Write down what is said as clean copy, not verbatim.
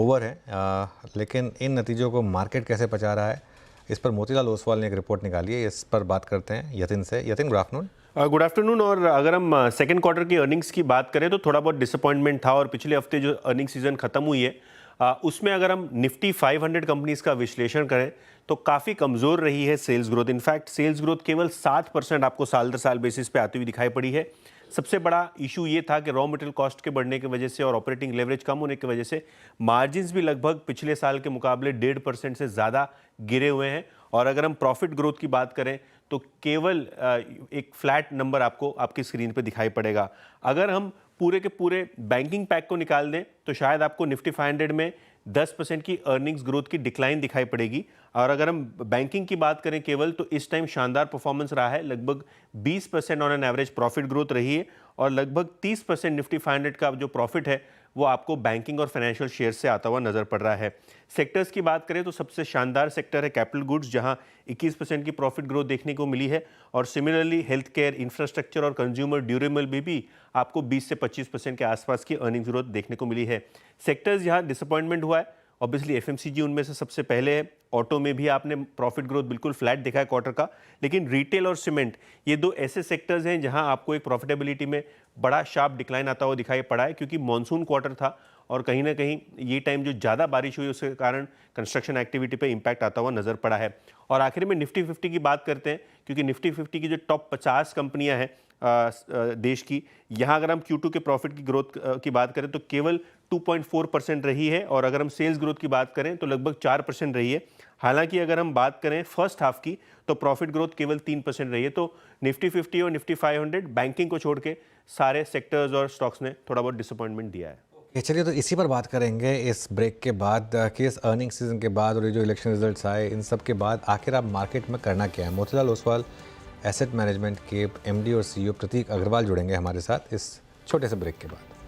Over है, लेकिन इन नतीजों को मार्केट कैसे पचा रहा है, इस पर मोतीलाल ओसवाल ने एक रिपोर्ट निकाली है। इस पर बात करते हैं यतिन से। Yatin, good afternoon. Good afternoon. और अगर हम सेकेंड क्वार्टर की अर्निंग्स की बात करें तो थोड़ा बहुत डिसअपॉइंटमेंट था, और पिछले हफ्ते जो अर्निंग सीजन खत्म हुई है उसमें अगर हम निफ्टी 500 कंपनीज का विश्लेषण करें तो काफ़ी कमज़ोर रही है sales growth. In fact sales growth केवल 7% आपको साल दर साल बेसिस पे आती हुई दिखाई पड़ी है। सबसे बड़ा इशू ये था कि रॉ मटेरियल कॉस्ट के बढ़ने की वजह से और ऑपरेटिंग लेवरेज कम होने की वजह से मार्जिन्स भी लगभग पिछले साल के मुकाबले 1.5% से ज़्यादा गिरे हुए हैं। और अगर हम प्रॉफिट ग्रोथ की बात करें तो केवल एक फ्लैट नंबर आपको आपकी स्क्रीन पे दिखाई पड़ेगा। अगर हम पूरे के पूरे बैंकिंग पैक को निकाल दें तो शायद आपको निफ्टी 500 में 10% की अर्निंग्स ग्रोथ की डिक्लाइन दिखाई पड़ेगी। और अगर हम बैंकिंग की बात करें केवल, तो इस टाइम शानदार परफॉर्मेंस रहा है। लगभग 20% on an average profit growth रही है, और लगभग 30% निफ्टी 500 का जो प्रॉफिट है वो आपको बैंकिंग और फाइनेंशियल शेयर से आता हुआ नजर पड़ रहा है। सेक्टर्स की बात करें तो सबसे शानदार सेक्टर है कैपिटल गुड्स, जहां 21% की प्रॉफिट ग्रोथ देखने को मिली है। और सिमिलरली हेल्थ केयर, इंफ्रास्ट्रक्चर और कंज्यूमर ड्यूरेबल में भी आपको 20 से 25% के आसपास की अर्निंग्स ग्रोथ देखने को मिली है। सेक्टर्स यहाँ डिसअपॉइंटमेंट हुआ है, ऑब्वियसली एफएमसीजी उनमें से सबसे पहले है। ऑटो में भी आपने प्रॉफिट ग्रोथ बिल्कुल फ्लैट देखा है क्वार्टर का, लेकिन रिटेल और सीमेंट ये दो ऐसे सेक्टर्स हैं जहां आपको एक प्रॉफिटेबिलिटी में बड़ा शार्प डिक्लाइन आता हुआ दिखाई पड़ा है, क्योंकि मॉनसून क्वार्टर था और कहीं ना कहीं ये टाइम जो ज़्यादा बारिश हुई उसके कारण कंस्ट्रक्शन एक्टिविटी पे इंपैक्ट आता हुआ नजर पड़ा है। और आखिर में निफ्टी 50 की बात करते हैं, क्योंकि निफ्टी 50 की जो टॉप 50 कंपनियां हैं देश की, यहाँ अगर हम Q2 के प्रॉफिट की ग्रोथ की बात करें तो केवल 2.4% रही है। और अगर हम सेल्स ग्रोथ की बात करें तो लगभग 4% रही है। हालांकि अगर हम बात करें फर्स्ट हाफ की तो प्रॉफिट ग्रोथ केवल 3% रही है। तो निफ्टी 50 और निफ्टी 500 बैंकिंग को छोड़ के सारे सेक्टर्स और स्टॉक्स ने थोड़ा बहुत डिसअपॉइंटमेंट दिया है। चलिए, तो इसी पर बात करेंगे इस ब्रेक के बाद कि इस अर्निंग सीजन के बाद और ये जो इलेक्शन रिजल्ट्स आए, इन सब के बाद आखिर आप मार्केट में करना क्या है। मोतीलाल ओसवाल एसेट मैनेजमेंट के एमडी और सीईओ प्रतीक अग्रवाल जुड़ेंगे हमारे साथ इस छोटे से ब्रेक के बाद।